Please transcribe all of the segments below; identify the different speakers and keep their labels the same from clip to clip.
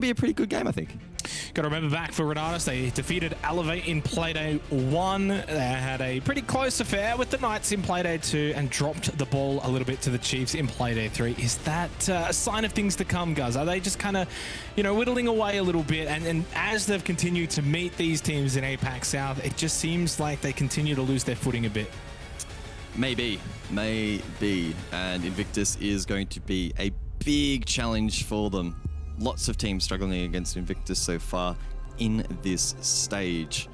Speaker 1: be a pretty good game, I think.
Speaker 2: Got to remember back for Renatus, they defeated Elevate in Playday 1. They had a pretty close affair with the Knights in Playday 2 and dropped the ball a little bit to the Chiefs in Playday 3. Is that a sign of things to come, guys? Are they just kind of, you know, whittling away a little bit? And as they've continued to meet these teams in APAC South, it just seems like they continue to lose their footing a bit.
Speaker 1: Maybe. And Invictus is going to be a big challenge for them. Lots of teams struggling against Invictus so far in this stage.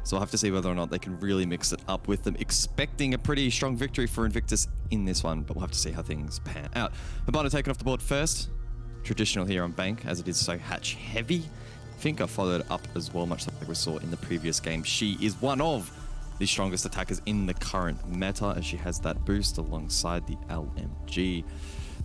Speaker 1: So we'll have to see whether or not they can really mix it up with them. Expecting a pretty strong victory for Invictus in this one, but we'll have to see how things pan out. Habana taken off the board first. Traditional here on Bank, as it is so hatch heavy. Finka followed up as well, much like we saw in the previous game. She is one of the strongest attackers in the current meta, as she has that boost alongside the LMG.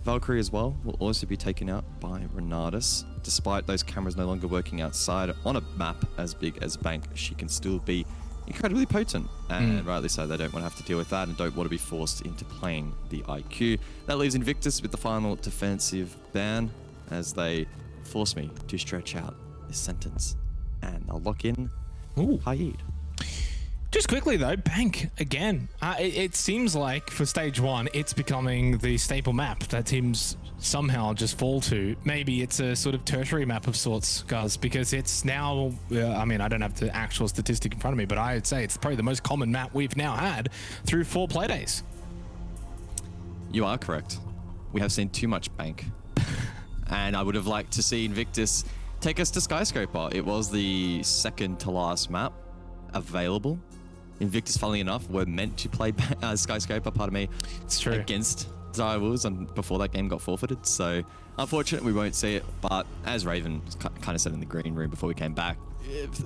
Speaker 1: Valkyrie as well will also be taken out by Renatus. Despite those cameras no longer working outside on a map as big as Bank, she can still be incredibly potent, and rightly so. They don't want to have to deal with that and don't want to be forced into playing the IQ. That leaves Invictus with the final defensive ban as they force me to stretch out this sentence, and I'll lock in iG.
Speaker 2: Just quickly though, Bank again. It seems like for stage 1, it's becoming the staple map that teams somehow just fall to. Maybe it's a sort of tertiary map of sorts, guys, because it's now, I mean, I don't have the actual statistic in front of me, but I'd say it's probably the most common map we've now had through 4 Playdays.
Speaker 1: You are correct. We have seen too much Bank. And I would have liked to see Invictus take us to Skyscraper. It was the second to last map available. Invictus, funnily enough, were meant to play Skyscraper, pardon me,
Speaker 2: it's true,
Speaker 1: against Direwolves, and before that game got forfeited. So unfortunately, we won't see it. But as Raven kind of said in the green room before we came back,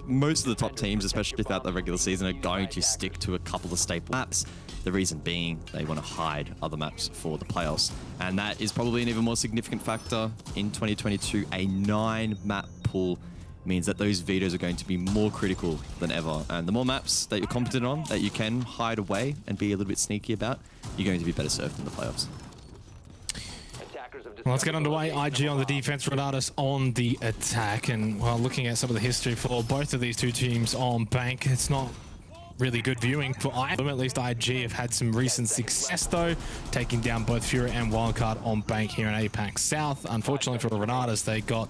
Speaker 1: most of the top teams, especially throughout the regular season, are going to stick to a couple of staple maps. The reason being they want to hide other maps for the playoffs. And that is probably an even more significant factor in 2022. A 9-map pool means that those vetoes are going to be more critical than ever. And the more maps that you're competent on, that you can hide away and be a little bit sneaky about, you're going to be better served in the playoffs.
Speaker 2: Well, let's get underway. iG on the defense, Renatus on the attack. And while looking at some of the history for both of these two teams on Bank, it's not really good viewing for either. At least iG have had some recent success though, taking down both Fury and Wildcard on Bank here in APAC South. Unfortunately for the Renatus, they got,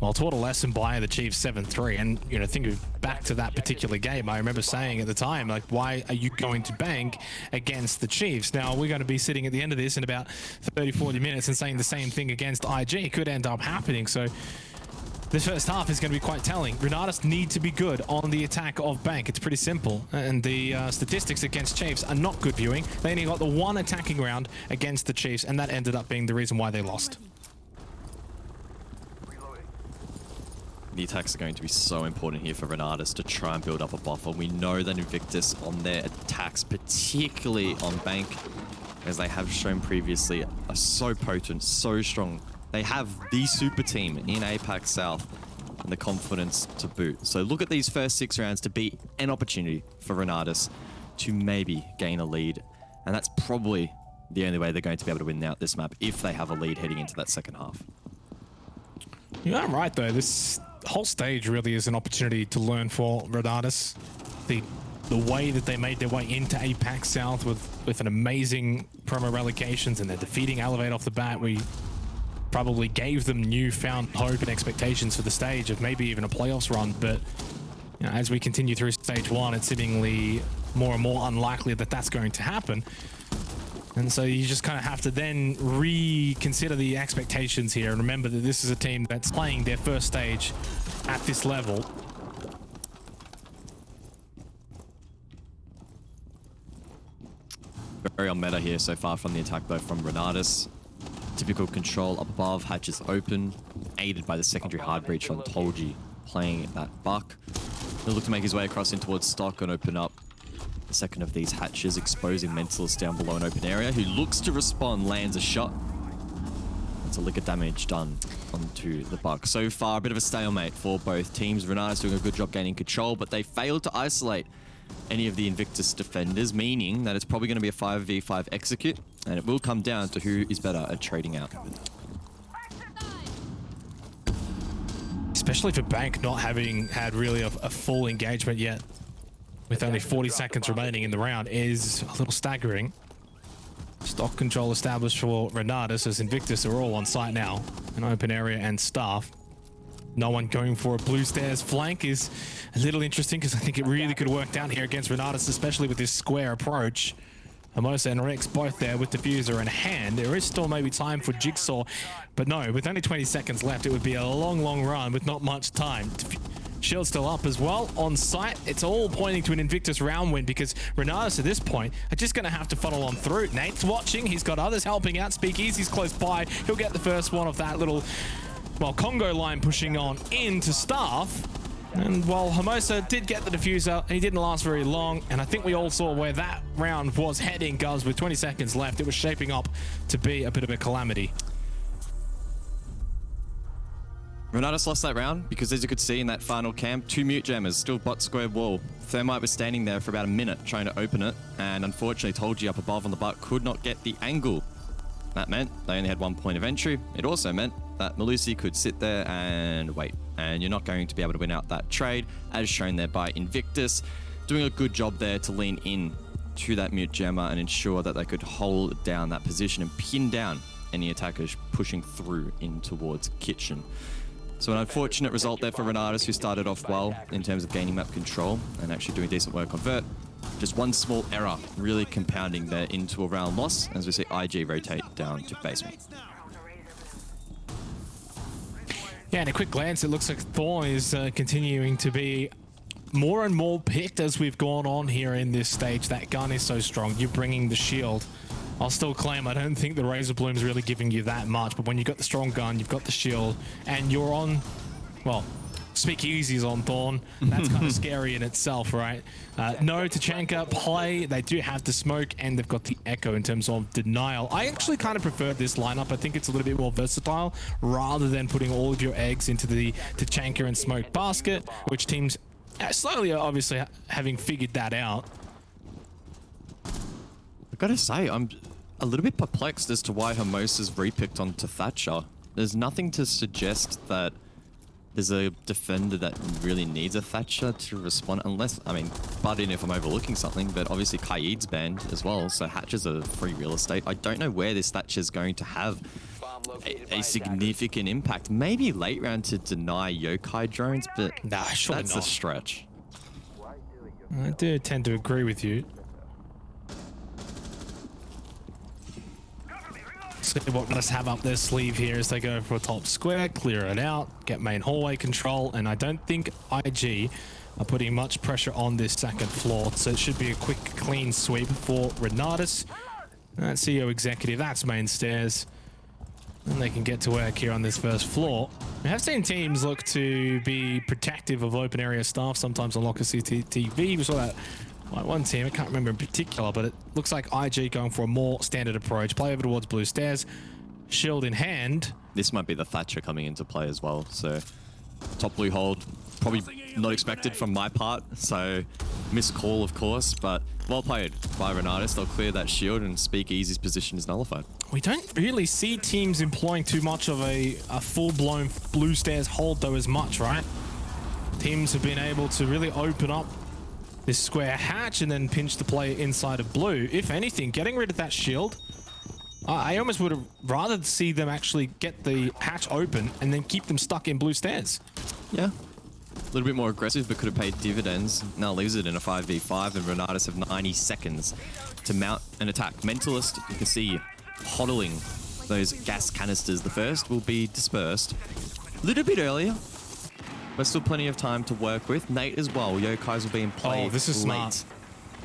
Speaker 2: well, taught a lesson by the Chiefs 7-3. And, you know, think back to that particular game, I remember saying at the time, like, why are you going to Bank against the Chiefs? Now, we're going to be sitting at the end of this in about 30-40 minutes and saying the same thing against iG. It could end up happening. So this first half is going to be quite telling. Renatus need to be good on the attack of Bank. It's pretty simple. And the statistics against Chiefs are not good viewing. They only got the 1 attacking round against the Chiefs, and that ended up being the reason why they lost.
Speaker 1: The attacks are going to be so important here for Renatus to try and build up a buffer. We know that Invictus on their attacks, particularly on Bank, as they have shown previously, are so potent, so strong. They have the super team in APAC South and the confidence to boot. So look at these first 6 rounds to be an opportunity for Renatus to maybe gain a lead. And that's probably the only way they're going to be able to win out this map, if they have a lead heading into that second half.
Speaker 2: Yeah, I'm right though. This whole stage really is an opportunity to learn for Renatus. The way that they made their way into APAC South with an amazing promo relocations, and they're defeating Elevate off the bat. We probably gave them newfound hope and expectations for the stage of maybe even a playoffs run, but you know, as we continue through stage 1, it's seemingly more and more unlikely that that's going to happen. And so you just kind of have to then reconsider the expectations here and remember that this is a team that's playing their first stage at this level.
Speaker 1: Very on meta here so far from the attack though from Renatus. Typical control up above, hatches open, aided by the secondary hard breach from Tolji playing that buck. He'll look to make his way across in towards stock and open up the second of these hatches, exposing Mentalist down below an open area, who looks to respond, lands a shot. That's a lick of damage done onto the buck. So far, a bit of a stalemate for both teams. Renatus doing a good job gaining control, but they failed to isolate any of the Invictus defenders, meaning that it's probably going to be a 5v5 execute, and it will come down to who is better at trading out.
Speaker 2: especially for Bank not having had really a full engagement yet, with only 40 seconds remaining in the round, is a little staggering. Stock control established for Renatus as Invictus are all on site now. An open area and staff. No one going for a blue stairs flank is a little interesting because I think it really could work down here against Renatus, especially with this square approach. Hermosa and Rex both there with diffuser in hand. There is still maybe time for Jigsaw, but no, with only 20 seconds left, it would be a long run with not much time. Shield still up as well on site. It's all pointing to an Invictus round win because Renatus at this point are just going to have to funnel on through. Nate's watching. He's got others helping out. Speakeasy's close by. He'll get the first one of that little, well, Congo line pushing on into staff. And while Hermosa did get the diffuser, he didn't last very long. And I think we all saw where that round was heading, guys. With 20 seconds left, it was shaping up to be a bit of a calamity.
Speaker 1: Renatus lost that round because, as you could see in that final camp, 2 mute jammers, still bot square wall. Thermite was standing there for about a minute trying to open it, and unfortunately Tolji up above on the butt could not get the angle. That meant they only had 1 point of entry. It also meant that Malusi could sit there and wait, and you're not going to be able to win out that trade, as shown there by Invictus, doing a good job there to lean in to that mute jammer and ensure that they could hold down that position and pin down any attackers pushing through in towards Kitchen. So an unfortunate result there for Renatus, who started off well in terms of gaining map control and actually doing decent work on Vert. Just one small error really compounding there into a round loss as we see IG rotate down to basement.
Speaker 2: Yeah, and a quick glance, it looks like Thorn is continuing to be more and more picked as we've gone on here in this stage. That gun is so strong. You're bringing the shield. I'll still claim I don't think the Razor Bloom's really giving you that much, but when you've got the strong gun, you've got the shield, and you're on, well, Speakeasy's on Thorn. That's kind of scary in itself, right? No Tachanka play. They do have the smoke, and they've got the echo in terms of denial. I actually kind of prefer this lineup. I think it's a little bit more versatile rather than putting all of your eggs into the Tachanka and smoke basket, which teams slowly are obviously having figured that out.
Speaker 1: I've got to say, I'm a little bit perplexed as to why Hermosa's repicked onto Thatcher. There's nothing to suggest that there's a defender that really needs a Thatcher to respond, unless, I mean, butt in if I'm overlooking something, but obviously Kaid's banned as well, so Hatcher's a free real estate. I don't know where this Thatcher's going to have a significant impact. Maybe late round to deny Yokai drones, but
Speaker 2: nah, surely
Speaker 1: that's
Speaker 2: not.
Speaker 1: a stretch.
Speaker 2: I do tend to agree with you. See what Renatus have up their sleeve here as they go for a top square, clear it out, get main hallway control, and I don't think IG are putting much pressure on this second floor, so it should be a quick, clean sweep for Renatus. That's CEO Executive, that's main stairs, and they can get to work here on this first floor. We have seen teams look to be protective of open area staff, sometimes on Locker CCTV. We saw that one team, I can't remember in particular, but it looks like IG going for a more standard approach. Play over towards blue stairs, shield in hand.
Speaker 1: This might be the Thatcher coming into play as well, so top blue hold, probably not expected from my part, so missed call of course, but well played by Renatus. They'll clear that shield and Speakeasy's position is nullified.
Speaker 2: We don't really see teams employing too much of a full-blown blue stairs hold though as much, right? Teams have been able to really open up this square hatch and then pinch the player inside of blue. If anything, getting rid of that shield, I almost would have rather see them actually get the hatch open and then keep them stuck in blue stairs.
Speaker 1: Yeah, a little bit more aggressive, but could have paid dividends. Now leaves it in a 5v5, and Renatus have 90 seconds to mount an attack. Mentalist, you can see hodling those gas canisters. The first will be dispersed a little bit earlier, but still plenty of time to work with. Nate as well. Yokais will be in play.
Speaker 2: Oh, this is
Speaker 1: late.
Speaker 2: smart.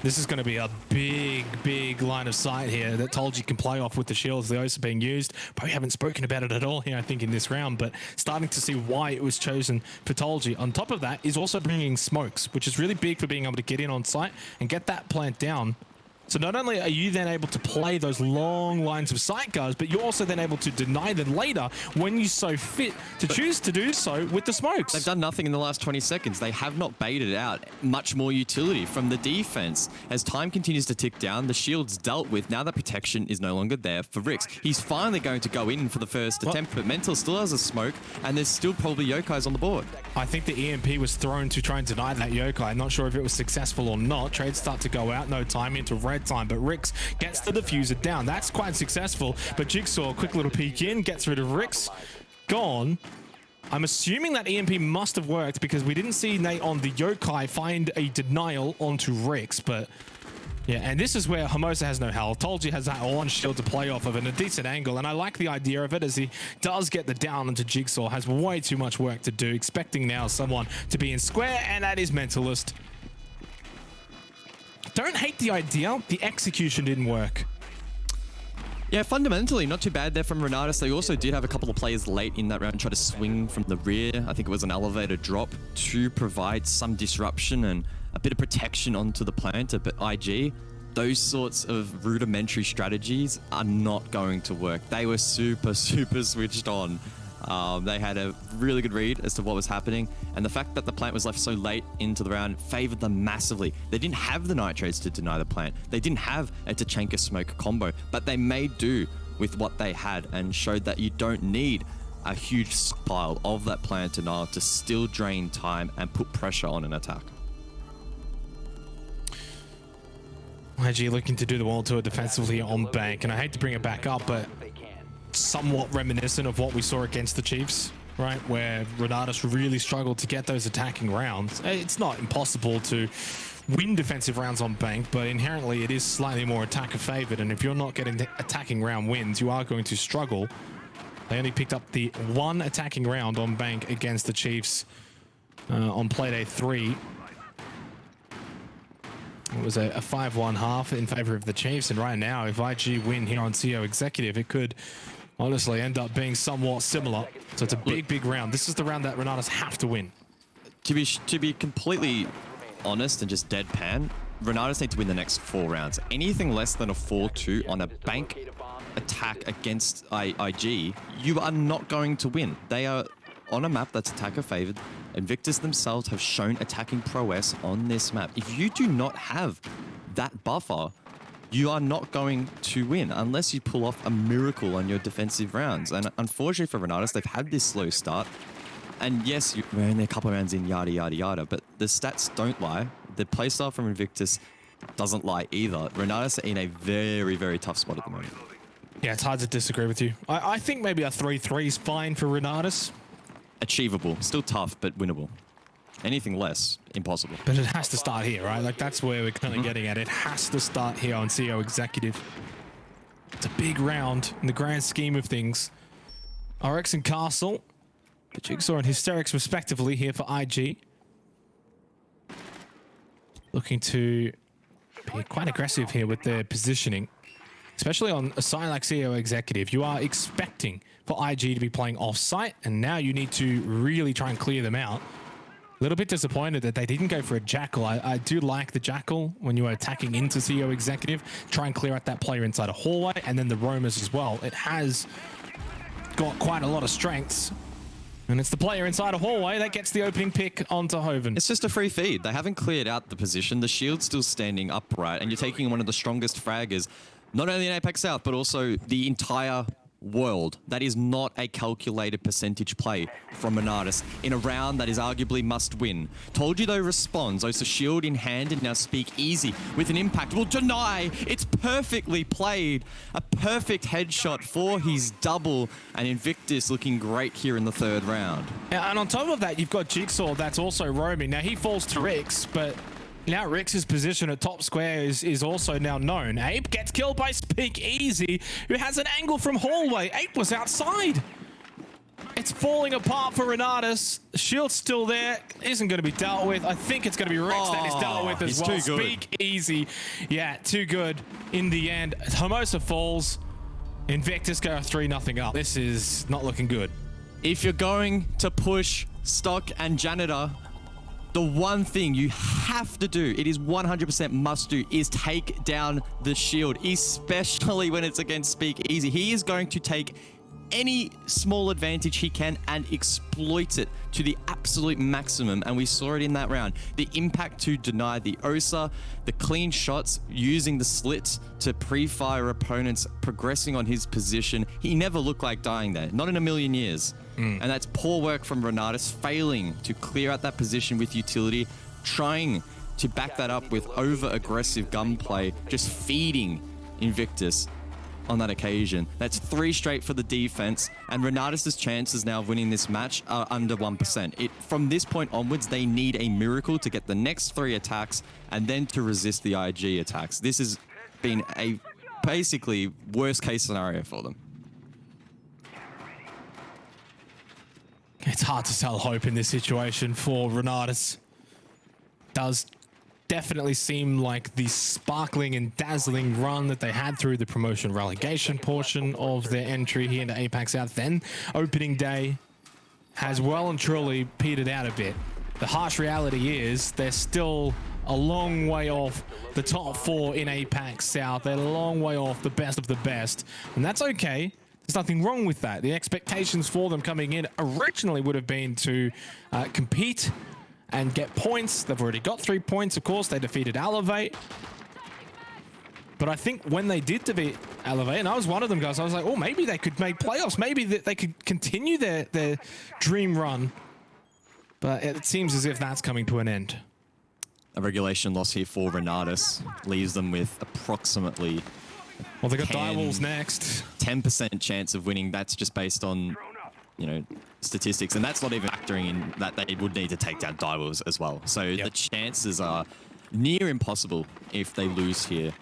Speaker 2: This is going to be a big line of sight here that Tolji can play off with the shields. They're also being used. Probably haven't spoken about it at all here, I think, in this round, but starting to see why it was chosen for Tolji. On top of that is also bringing smokes, which is really big for being able to get in on site and get that plant down. So not only are you then able to play those long lines of sight guards, but you're also then able to deny them later when you so fit to choose to do so with the smokes.
Speaker 1: They've done nothing in the last 20 seconds. They have not baited out much more utility from the defense. As time continues to tick down, the shield's dealt with. Now that protection is no longer there for Rix. He's finally going to go in for the first attempt, but Mental still has a smoke, and there's still probably Yokais on the board.
Speaker 2: I think the EMP was thrown to try and deny that Yokai. I'm not sure if it was successful or not. Trades start to go out, no time into red time, but Rix gets the diffuser down. That's quite successful, but Jigsaw, quick little peek in, gets rid of Rix. Gone. I'm assuming that EMP must have worked because we didn't see Nate on the Yokai find a denial onto Rix, but yeah, and this is where Hermosa has no health. Told you has that one shield to play off of and a decent angle, and I like the idea of it as he does get the down into Jigsaw, has way too much work to do, expecting now someone to be in square, and that is Mentalist. Don't hate the idea, the execution didn't work.
Speaker 1: Yeah, fundamentally, not too bad there from Renatus. They also did have a couple of players late in that round try to swing from the rear. I think it was an elevator drop to provide some disruption and a bit of protection onto the planter. But IG, those sorts of rudimentary strategies are not going to work. They were super switched on. They had a really good read as to what was happening, and the fact that the plant was left so late into the round favored them massively. They didn't have the nitrates to deny the plant. They didn't have a Tachanka smoke combo, but they made do with what they had and showed that you don't need a huge pile of that plant denial to still drain time and put pressure on an attack.
Speaker 2: IG looking to do the wall tour defensively on bank, and I hate to bring it back up, but somewhat reminiscent of what we saw against the Chiefs, right? Where Renatus really struggled to get those attacking rounds. It's not impossible to win defensive rounds on bank, but inherently it is slightly more attacker favored, and if you're not getting attacking round wins, you are going to struggle. They only picked up the one attacking round on bank against the Chiefs on Playday 3. It was a 5-1 half in favor of the Chiefs, and right now, if IG win here on CO Executive, it could honestly end up being somewhat similar. So it's a big round. This is the round that Renatus have to win.
Speaker 1: To be completely honest and just deadpan, Renatus need to win the next 4 rounds. Anything less than a 4-2 on a bank attack against IG, you are not going to win. They are on a map that's attacker favored. Invictus themselves have shown attacking prowess on this map. If you do not have that buffer, you are not going to win unless you pull off a miracle on your defensive rounds. And unfortunately for Renatus, they've had this slow start. And yes, we're only a couple of rounds in, yada, yada, yada, but the stats don't lie. The playstyle from Invictus doesn't lie either. Renatus are in a very tough spot at the moment.
Speaker 2: Yeah, it's hard to disagree with you. I think maybe a 3-3 is fine for Renatus.
Speaker 1: Achievable, still tough, but winnable. Anything less, impossible.
Speaker 2: But it has to start here, right? Like, that's where we're kind of getting at. It has to start here on CO Executive. It's a big round in the grand scheme of things. RX and Castle, the Jigsaw and Hysterics respectively here for IG. Looking to be quite aggressive here with their positioning. Especially on a side like CO Executive, you are expecting for IG to be playing off-site, and now you need to really try and clear them out. A little bit disappointed that they didn't go for a Jackal. I do like the Jackal when you are attacking into CO Executive. Try and clear out that player inside a hallway, and then the roamers as well. It has got quite a lot of strengths. And it's the player inside a hallway that gets the opening pick onto Hoven.
Speaker 1: It's just a free feed. They haven't cleared out the position. The shield's still standing upright, and you're taking one of the strongest fraggers, not only in APAC South, but also the entire world. That is not a calculated percentage play from Renatus in a round that is arguably must win. Told you though responds, Osa shield in hand and now speak easy with an impact. Will deny, it's perfectly played. A perfect headshot for his double, and Invictus looking great here in the 3rd round.
Speaker 2: Yeah, and on top of that, you've got Jigsaw that's also roaming. Now he falls to Rix, but now Rix's position at top square is also now known. Ape gets killed by Speak Easy, who has an angle from hallway. Ape was outside. It's falling apart for Renatus. Shield's still there. Isn't going to be dealt with. I think it's going to be Rix that is dealt with as well. Speak Easy. Yeah, too good in the end. Hermosa falls. Invictus go 3-0 up. This is not looking good.
Speaker 1: If you're going to push Stock and Janitor, The one thing you have to do, it is 100% must do, is take down the shield, especially when it's against Speak Easy. He is going to take any small advantage he can and exploit it to the absolute maximum, and we saw it in that round. The impact to deny the OSA, the clean shots, using the slits to pre-fire opponents, progressing on his position. He never looked like dying there, not in a million years. And that's poor work from Renatus, failing to clear out that position with utility, trying to back that up with over-aggressive gunplay, just feeding Invictus on that occasion. That's 3 straight for the defense, and Renatus' chances now of winning this match are under 1%. From this point onwards, they need a miracle to get the next 3 attacks and then to resist the IG attacks. This has been a basically worst case scenario for them.
Speaker 2: It's hard to sell hope in this situation for Renatus. Does definitely seem like the sparkling and dazzling run that they had through the promotion relegation portion of their entry here into APAC South, then opening day, has well and truly petered out a bit. The harsh reality is they're still a long way off the top 4 in APAC South. They're a long way off the best of the best, and that's okay. There's nothing wrong with that. The expectations for them coming in originally would have been to compete and get points. They've already got 3 points, of course. They defeated Elevate. But I think when they did defeat Elevate, and I was one of them guys, I was like, oh, maybe they could make playoffs. Maybe they could continue their dream run. But it seems as if that's coming to an end.
Speaker 1: A regulation loss here for Renatus leaves them with approximately...
Speaker 2: Well, they got Direwolves next.
Speaker 1: 10% chance of winning. That's just based on, you know, statistics, and that's not even factoring in that they would need to take down Direwolves as well. So the chances are near impossible if they lose here,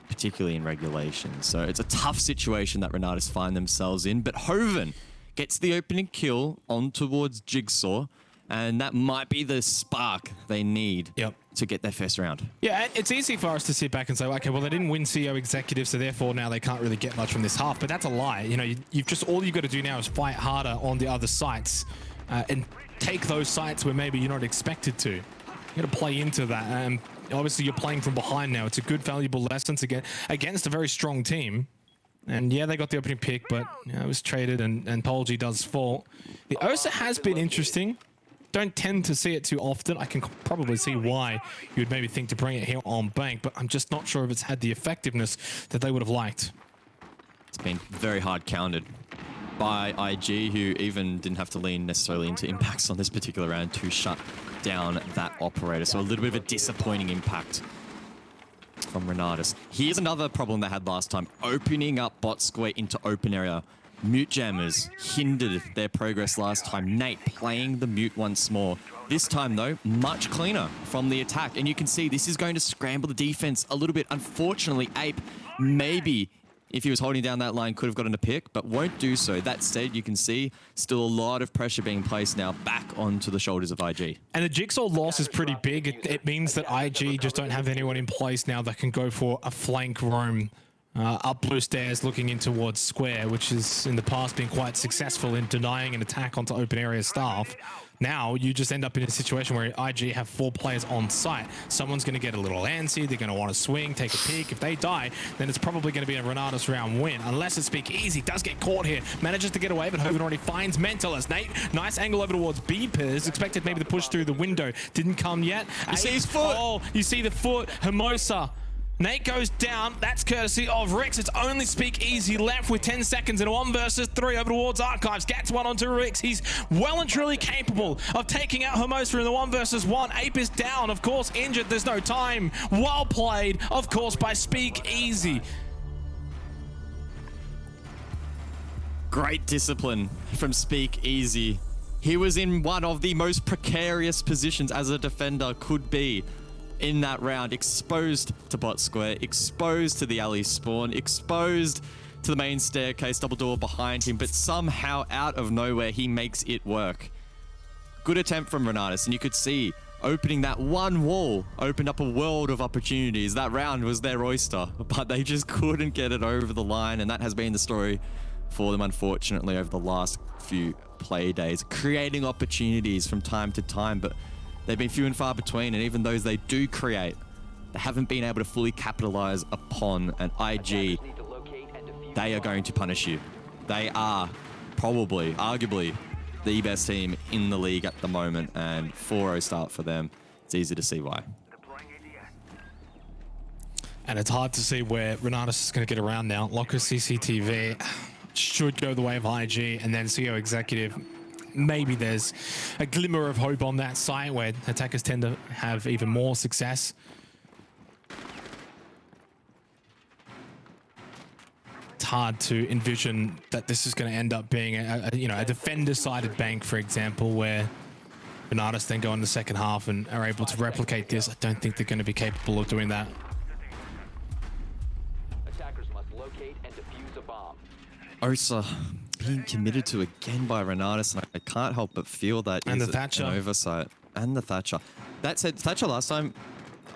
Speaker 1: particularly in regulation. So it's a tough situation that Renatus find themselves in, but Hoven gets the opening kill on towards Jigsaw, and that might be the spark they need to get their first round.
Speaker 2: Yeah, it's easy for us to sit back and say, okay, well, they didn't win CEO executive, so therefore now they can't really get much from this half. But that's a lie. You know, you've just, all you've got to do now is fight harder on the other sites and take those sites where maybe you're not expected to. You got to play into that. Obviously, you're playing from behind now. It's a good, valuable lesson to get against a very strong team. And yeah, they got the opening pick, but you know, it was traded, and Polgy does fall. The OSA has been interesting. Don't tend to see it too often. I can probably see why you would maybe think to bring it here on Bank, but I'm just not sure if it's had the effectiveness that they would have liked.
Speaker 1: It's been very hard countered by IG, who even didn't have to lean necessarily into impacts on this particular round to shut down that operator. So a little bit of a disappointing impact from Renatus. Here's another problem they had last time, opening up bot square into open area. Mute jammers hindered their progress last time. Nate playing the mute once more. This time, though, much cleaner from the attack. And you can see this is going to scramble the defense a little bit. Unfortunately, Ape, maybe if he was holding down that line, could have gotten a pick, but won't do so. That said, you can see still a lot of pressure being placed now back onto the shoulders of IG.
Speaker 2: And the Jigsaw loss is pretty big. It means that IG just don't have anyone in place now that can go for a flank roam up blue stairs looking in towards square, which has in the past been quite successful in denying an attack onto open area staff. Now you just end up in a situation where IG have 4 players on site. Someone's going to get a little antsy. They're going to want to swing, take a peek. If they die, then it's probably going to be a Renatus round win. Unless it's Speak Easy. Does get caught here. Manages to get away, but Hoven already finds Mentalist. Nate, nice angle over towards Beepers. Expected maybe to push through the window. Didn't come yet.
Speaker 1: You see his foot.
Speaker 2: Oh, you see the foot. Hermosa. Nate goes down. That's courtesy of Rix. It's only Speak Easy left with 10 seconds in a 1 versus 3 over towards Archives. Gets one onto Rix. He's well and truly capable of taking out Hermosa in the 1 versus 1. Ape is down, of course, injured. There's no time. Well played, of course, by Speak Easy.
Speaker 1: Great discipline from Speak Easy. He was in one of the most precarious positions as a defender could be in that round, exposed to bot square, exposed to the alley spawn, exposed to the main staircase, double door behind him, but somehow out of nowhere he makes it work. Good attempt from Renatus, and you could see opening that one wall opened up a world of opportunities. That round was their oyster, but they just couldn't get it over the line, and that has been the story for them, unfortunately, over the last few play days, creating opportunities from time to time, but they've been few and far between, and even those they do create, they haven't been able to fully capitalize upon. And IG, they are going to punish you. They are probably, arguably, the best team in the league at the moment, and 4-0 start for them. It's easy to see why.
Speaker 2: And it's hard to see where Renatus is going to get around now. Locker CCTV should go the way of IG, and then CO Executive. Maybe there's a glimmer of hope on that site where attackers tend to have even more success. It's hard to envision that this is going to end up being a defender-sided bank, for example, where Renatus then go in the second half and are able to replicate this. I don't think they're going to be capable of doing that.
Speaker 3: Attackers must locate and defuse a bomb.
Speaker 1: Osa being committed to again by Renatus, and I can't help but feel that
Speaker 2: And
Speaker 1: is
Speaker 2: the Thatcher.
Speaker 1: an oversight. And the Thatcher. That said, Thatcher last time,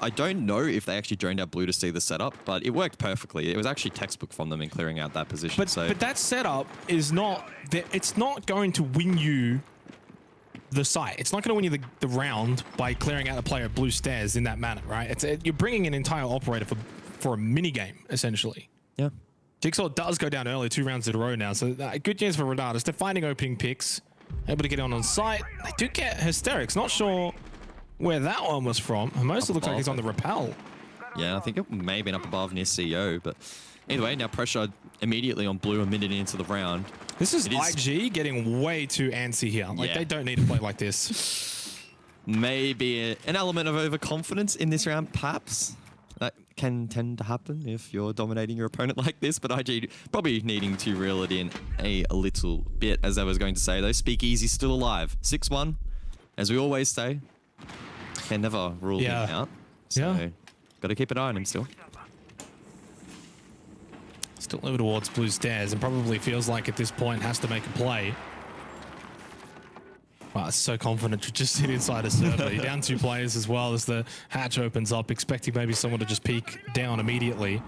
Speaker 1: I don't know if they actually droned out blue to see the setup, but it worked perfectly. It was actually textbook from them in clearing out that position.
Speaker 2: But that setup is not, it's not going to win you the site. It's not going to win you the round by clearing out a player at blue stairs in that manner, right? You're bringing an entire operator for a mini game, essentially.
Speaker 1: Yeah.
Speaker 2: Jigsaw does go down early 2 rounds in a row now, so good news for Renatus. They're finding opening picks, able to get on site. They do get Hysterics. Not sure where that one was from. Most looks like he's on the rappel.
Speaker 1: Yeah, I think it may have been up above near CEO, but either way, now pressure immediately on blue a minute into the round.
Speaker 2: This is IG getting way too antsy here. Like, they don't need to play like this.
Speaker 1: Maybe an element of overconfidence in this round, perhaps. That can tend to happen if you're dominating your opponent like this, but IG probably needing to reel it in a little bit, as I was going to say, though. Speakeasy still alive. 6-1, as we always say. Can never rule him out. So, got to keep an eye on him still.
Speaker 2: Still over towards blue stairs, and probably feels like at this point has to make a play. Wow, it's so confident to just sit inside a server. You're down 2 players as well as the hatch opens up, expecting maybe someone to just peek down immediately.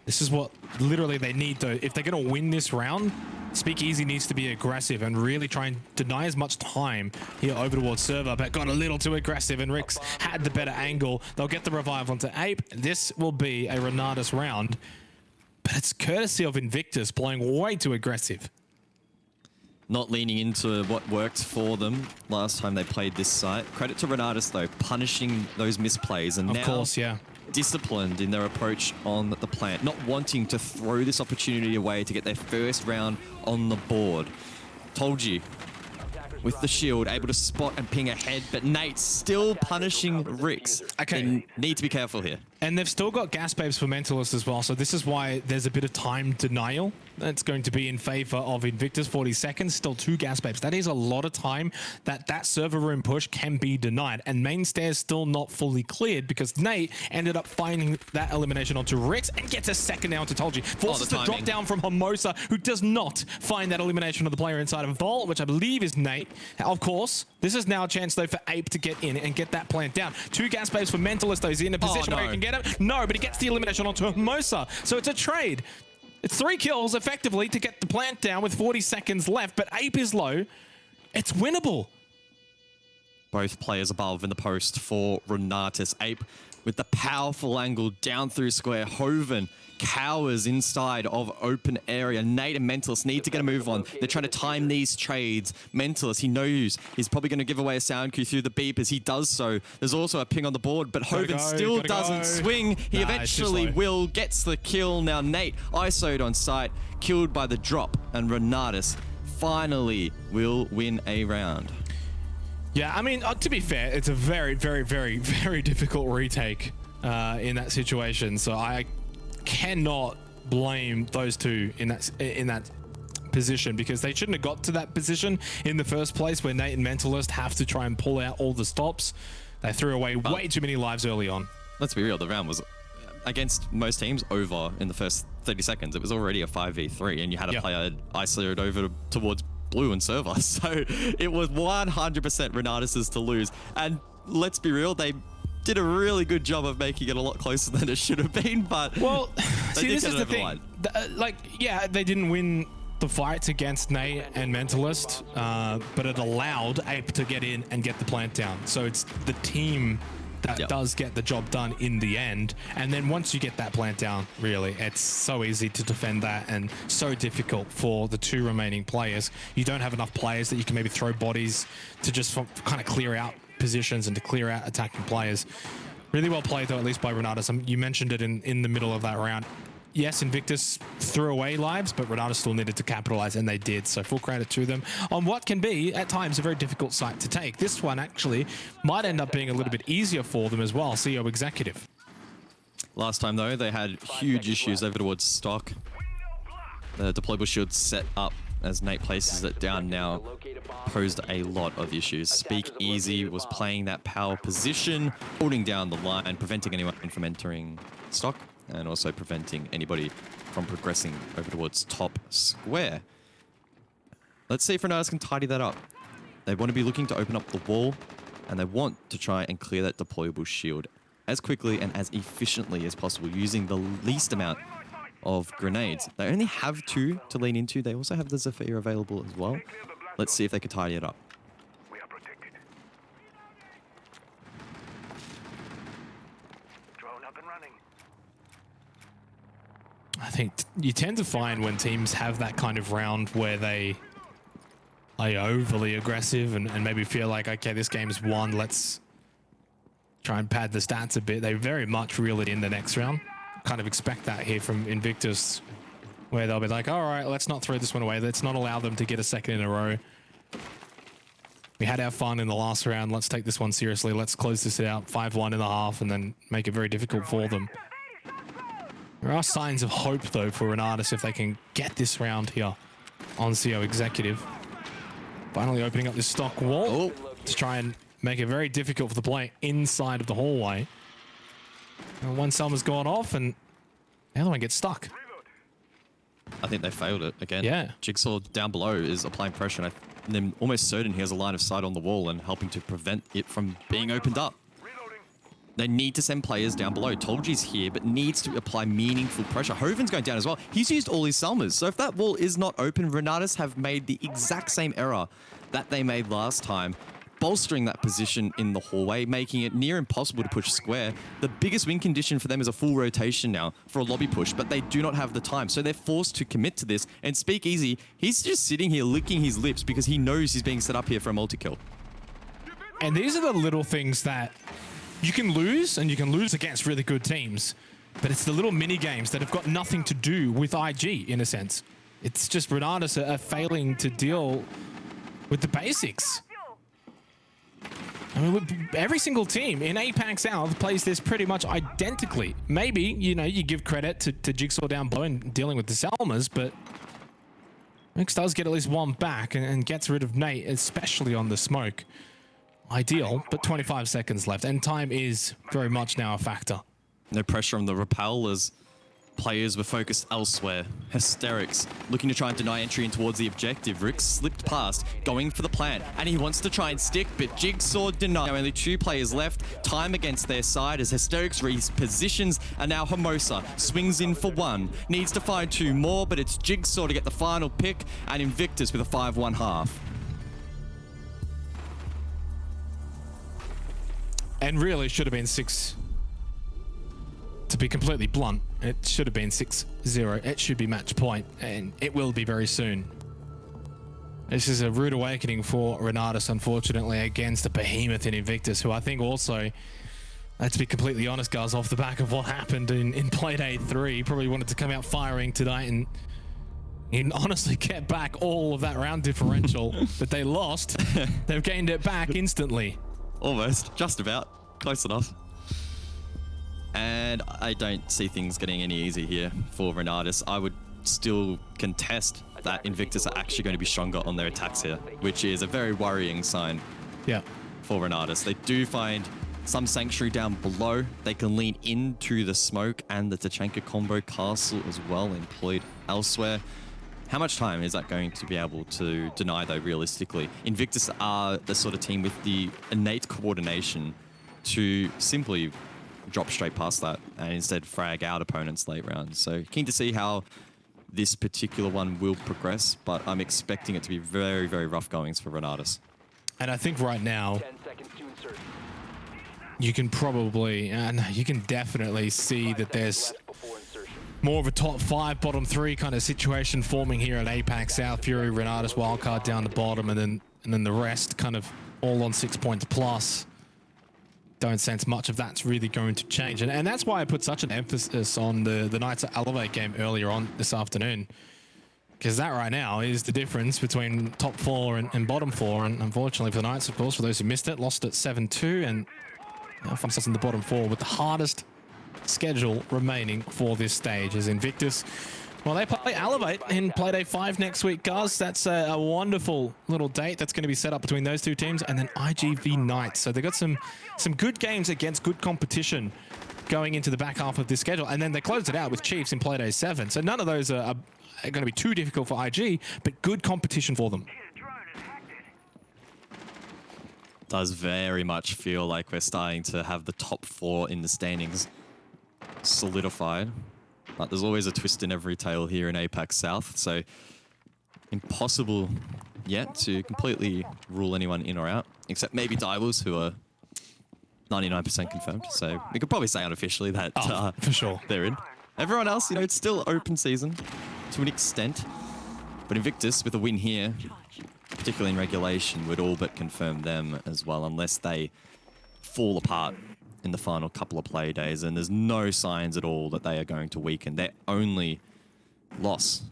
Speaker 2: This is what literally they need, though. If they're going to win this round, Speakeasy needs to be aggressive and really try and deny as much time here over towards server, but got a little too aggressive, and Rix had the better angle. They'll get the revive onto Ape. This will be a Renatus round, but it's courtesy of Invictus playing way too aggressive.
Speaker 1: Not leaning into what worked for them last time they played this site. Credit to Renatus, though, punishing those misplays, and now disciplined in their approach on the plant, not wanting to throw this opportunity away to get their first round on the board. Told you. With the shield, able to spot and ping ahead, but Nate still punishing Rix.
Speaker 2: Okay.
Speaker 1: They need to be careful here.
Speaker 2: And they've still got gas babes for Mentalist as well, so this is why there's a bit of time denial. That's going to be in favor of Invictus. 40 seconds, still 2 gas babes. That is a lot of time that server room push can be denied. And main stairs still not fully cleared because Nate ended up finding that elimination onto Rix and gets a second now to Tolji. Forces the drop down from Hermosa, who does not find that elimination of the player inside of Vault, which I believe is Nate. Of course, this is now a chance, though, for Ape to get in and get that plant down. 2 gas babes for Mentalist, though. Is he in a position where he can get it? No, but he gets the elimination onto Hermosa. So it's a trade. It's 3 kills, effectively, to get the plant down with 40 seconds left, but Ape is low. It's winnable.
Speaker 1: Both players above in the post for Renatus. Ape with the powerful angle down through square. Hoven cowers inside of open area. Nate and Mentalist need to get a move on. They're trying to time these trades. Mentalist, he knows he's probably going to give away a sound cue through the beep as he does so. There's also a ping on the board, but Hoven still doesn't swing. He eventually will, gets the kill. Now Nate ISO'd on site, killed by the drop, and Renatus finally will win a round.
Speaker 2: Yeah, I mean, to be fair, it's a very, very, very, very difficult retake in that situation. So I cannot blame those two in that position, because they shouldn't have got to that position in the first place where Nate and Mentalist have to try and pull out all the stops. They threw away way too many lives early on.
Speaker 1: Let's be real, the round was, against most teams, over in the first 30 seconds. It was already a 5v3, and you had a player isolated over towards blue and server. So it was 100% Renatus's to lose. And let's be real, they did a really good job of making it a lot closer than it should have been, but
Speaker 2: well, see, this is the thing. Like, yeah, they didn't win the fights against Nate and Mentalist, but it allowed Ape to get in and get the plant down. So it's the team that does get the job done in the end. And then once you get that plant down, really, it's so easy to defend that and so difficult for the two remaining players. You don't have enough players that you can maybe throw bodies to just kind of clear out positions and to clear out attacking players. Really well played, though, at least by Renatus. You mentioned it in the middle of that round. Yes, Invictus threw away lives, but Renatus still needed to capitalize, and they did. So full credit to them on what can be, at times, a very difficult site to take. This one actually might end up being a little bit easier for them as well. CEO Executive.
Speaker 1: Last time, though, they had huge issues over towards stock. The deployable shield set up as Nate places it down now posed a lot of issues. Speak Easy was playing that power position, holding down the line, preventing anyone from entering stock, and also preventing anybody from progressing over towards top square. Let's see if Renatus can tidy that up. They want to be looking to open up the wall, and they want to try and clear that deployable shield as quickly and as efficiently as possible, using the least amount of grenades. They only have 2 to lean into. They also have the Zephyr available as well. Let's see if they can tidy it up.
Speaker 2: I think you tend to find when teams have that kind of round where they are overly aggressive and maybe feel like, okay, this game's won, let's try and pad the stats a bit. They very much reel it in the next round. Kind of expect that here from Invictus, where they'll be like, all right, let's not throw this one away. Let's not allow them to get a second in a row. We had our fun in the last round. Let's take this one seriously. Let's close this out 5-1 in the half and then make it very difficult for them. There are signs of hope, though, for Renatus if they can get this round here on CEO Executive. Finally opening up this stock wall to try and make it very difficult for the play inside of the hallway. And one Selma's gone off and the other one gets stuck.
Speaker 1: I think they failed it again.
Speaker 2: Yeah.
Speaker 1: Jigsaw down below is applying pressure, and I'm almost certain he has a line of sight on the wall and helping to prevent it from being opened up. They need to send players down below. Tolji's here, but needs to apply meaningful pressure. Hoven's going down as well. He's used all his Selmas. So if that wall is not open, Renatus have made the exact same error that they made last time, bolstering that position in the hallway, making it near impossible to push square. The biggest win condition for them is a full rotation now for a lobby push, but they do not have the time. So they're forced to commit to this. And Speak Easy, he's just sitting here licking his lips because he knows he's being set up here for a multi-kill.
Speaker 2: And these are the little things that you can lose, and you can lose against really good teams, but it's the little mini games that have got nothing to do with IG in a sense. It's just Renatus are failing to deal with the basics. I mean, every single team in APAC South plays this pretty much identically. Maybe, you know, you give credit to Jigsaw down below and dealing with the Selmas, but Mix does get at least one back and gets rid of Nate, especially on the smoke. Ideal, but 25 seconds left, and time is very much now a factor.
Speaker 1: No pressure on the rappel as players were focused elsewhere. Hysterics looking to try and deny entry in towards the objective. Rick slipped past, going for the plant, and he wants to try and stick, but Jigsaw denied. Only 2 players left. Time against their side as Hysterics repositions, and now Hermosa swings in for 1. Needs to find 2 more, but it's Jigsaw to get the final pick, and Invictus with a 5-1 half.
Speaker 2: And really should have been 6. To be completely blunt, it should have been 6-0. It should be match point, and it will be very soon. This is a rude awakening for Renatus, unfortunately, against a behemoth in Invictus, who I think also, let's be completely honest, guys, off the back of what happened in Playday 3, probably wanted to come out firing tonight and honestly get back all of that round differential that they lost. They've gained it back instantly.
Speaker 1: Almost, just about, close enough. And I don't see things getting any easier here for Renatus. I would still contest that Invictus are actually going to be stronger on their attacks here, which is a very worrying sign for Renatus. They do find some sanctuary down below. They can lean into the smoke and the Tachanka combo castle as well employed elsewhere. How much time is that going to be able to deny, though, realistically? Invictus are the sort of team with the innate coordination to simply drop straight past that and instead frag out opponents late rounds. So keen to see how this particular one will progress, but I'm expecting it to be very, very rough goings for Renatus.
Speaker 2: And I think right now,
Speaker 3: 10 seconds to insertion.
Speaker 2: you can probably, and you can definitely see that there's
Speaker 3: Left before insertion.
Speaker 2: more of a top 5, bottom 3 kind of situation forming here at APAC South. Fury, Renatus, Wildcard down the bottom, and then the rest kind of all on 6 points plus. Don't sense much of that's really going to change. And that's why I put such an emphasis on the Knights at Elevate game earlier on this afternoon. Because that right now is the difference between top 4 and bottom 4. And unfortunately for the Knights, of course, for those who missed it, lost at 7-2 and now find themselves in the bottom 4 with the hardest schedule remaining for this stage. As Invictus, well, they play Elevate in Playday 5 next week, guys. That's a wonderful little date that's going to be set up between those two teams, and then iG v Knights. So they've got some good games against good competition going into the back half of this schedule, and then they closed it out with Chiefs in Playday 7. So none of those are going to be too difficult for iG, but good competition for them.
Speaker 1: Does very much feel like we're starting to have the top 4 in the standings solidified. But there's always a twist in every tale here in APAC South, so impossible yet to completely rule anyone in or out, except maybe Divals, who are 99% confirmed. So we could probably say unofficially that
Speaker 2: For sure.
Speaker 1: they're in. Everyone else, you know, it's still open season to an extent. But Invictus, with a win here, particularly in regulation, would all but confirm them as well, unless they fall apart in the final couple of play days, and there's no signs at all that they are going to weaken. Their only loss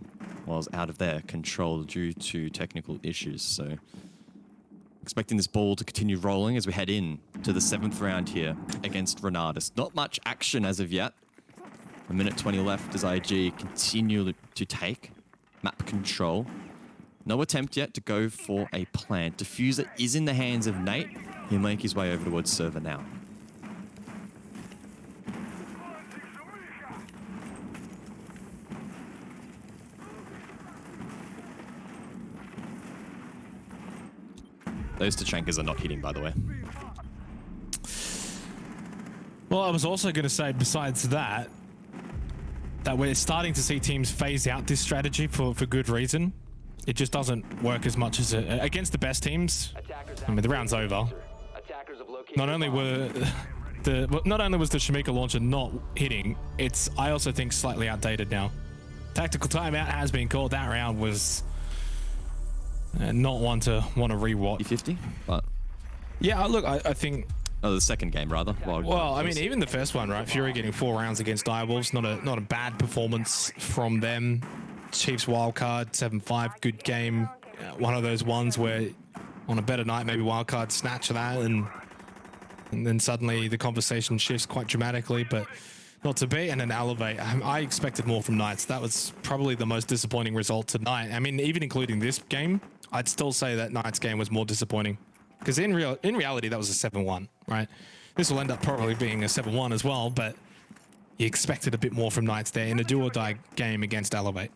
Speaker 1: was out of their control due to technical issues. So expecting this ball to continue rolling as we head in to the 7th round here against Renatus. Not much action as of yet. A minute 20 left as iG continue to take map control. No attempt yet to go for a plant. Diffuser is in the hands of Nate. He'll make his way over towards server now. Those Tachankers are not hitting, by the way.
Speaker 2: Well, I was also going to say, besides that we're starting to see teams phase out this strategy for good reason. It just doesn't work as much as against the best teams. I mean, the round's over. Not only was the Shamika launcher not hitting, it's, I also think, slightly outdated now. Tactical timeout has been called. That round was not one to want to rewatch.
Speaker 1: 50, but
Speaker 2: yeah, look, I think.
Speaker 1: Oh, the second game rather.
Speaker 2: Well, I mean, even the first one, right? Fury getting 4 rounds against Direwolves, not a bad performance from them. Chiefs wildcard 7-5, good game. One of those ones where on a better night, maybe wildcard snatch that, and then suddenly the conversation shifts quite dramatically, but not to be. And then Elevate, I expected more from Knights. That was probably the most disappointing result tonight. I mean, even including this game, I'd still say that Knights game was more disappointing. Because in reality, that was a 7-1, right? This will end up probably being a 7-1 as well, but you expected a bit more from Knights there in a do-or-die game against Elevate.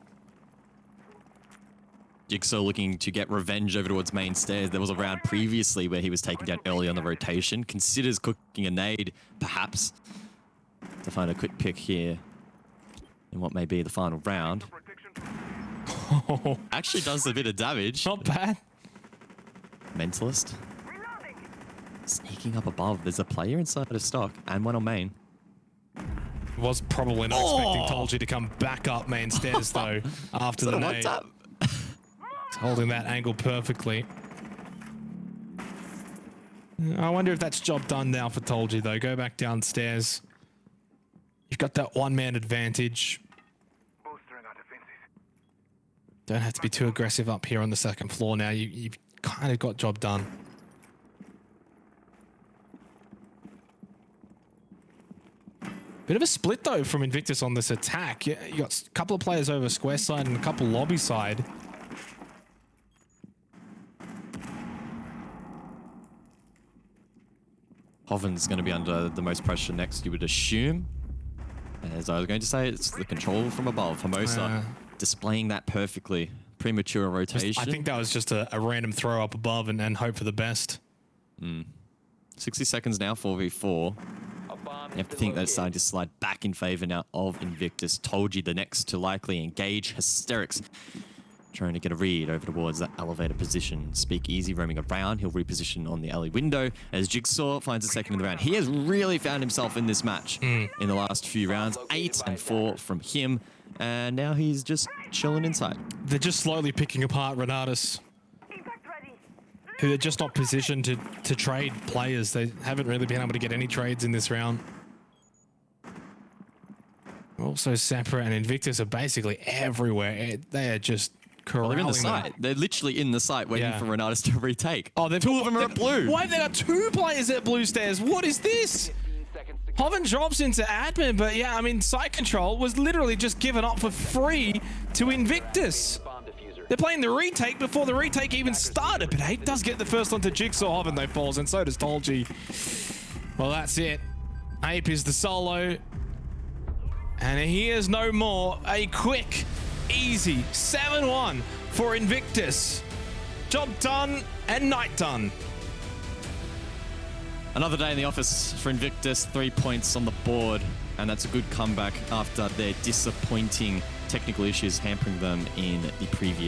Speaker 1: Jigsaw looking to get revenge over towards main stairs. There was a round previously where he was taken down early on the rotation. Considers cooking a nade, perhaps, to find a quick pick here in what may be the final round. Actually does a bit of damage.
Speaker 2: Not bad.
Speaker 1: Mentalist. Sneaking up above. There's a player inside of stock and one on main.
Speaker 2: Was probably not expecting Tolji to come back up main stairs, though, after the nade. Holding that angle perfectly. I wonder if that's job done now for Tolji, though. Go back downstairs. You've got that one-man advantage. Don't have to be too aggressive up here on the second floor now. You've kind of got job done. Bit of a split, though, from Invictus on this attack. You got a couple of players over square side and a couple lobby side.
Speaker 1: Hoven's going to be under the most pressure next, you would assume. As I was going to say, it's the control from above. Hermosa displaying that perfectly. Premature rotation.
Speaker 2: I think that was just a random throw up above and hope for the best.
Speaker 1: 60 seconds now, 4v4.
Speaker 3: A bomb
Speaker 1: You have to think that it's starting to slide back in favor now of Invictus. Told you the next to likely engage. Hysterics trying to get a read over towards that elevator position. Speak Easy roaming around. He'll reposition on the alley window as Jigsaw finds a second in the round. He has really found himself in this match in the last few rounds. 8 and 4 from him. And now he's just chilling inside.
Speaker 2: They're just slowly picking apart Renatus, who are just not positioned to trade players. They haven't really been able to get any trades in this round. Also, Separate and Invictus are basically everywhere. They are just corralling
Speaker 1: They're in the
Speaker 2: them.
Speaker 1: site. They're literally in the site waiting for Renatus to retake.
Speaker 2: Oh, they've
Speaker 1: two of them are at blue.
Speaker 2: Why have they got 2 players at blue stairs? What is this? Hoven drops into admin, but yeah, I mean, site control was literally just given up for free to Invictus. They're playing the retake before the retake even started, but Ape does get the first one to Jigsaw. Hoven, though, falls, and so does Tolji. Well, that's it. Ape is the solo, and he is no more. A quick, easy 7-1 for Invictus. Job done and night done.
Speaker 1: Another day in the office for Invictus, 3 points on the board, and that's a good comeback after their disappointing technical issues hampering them in the previous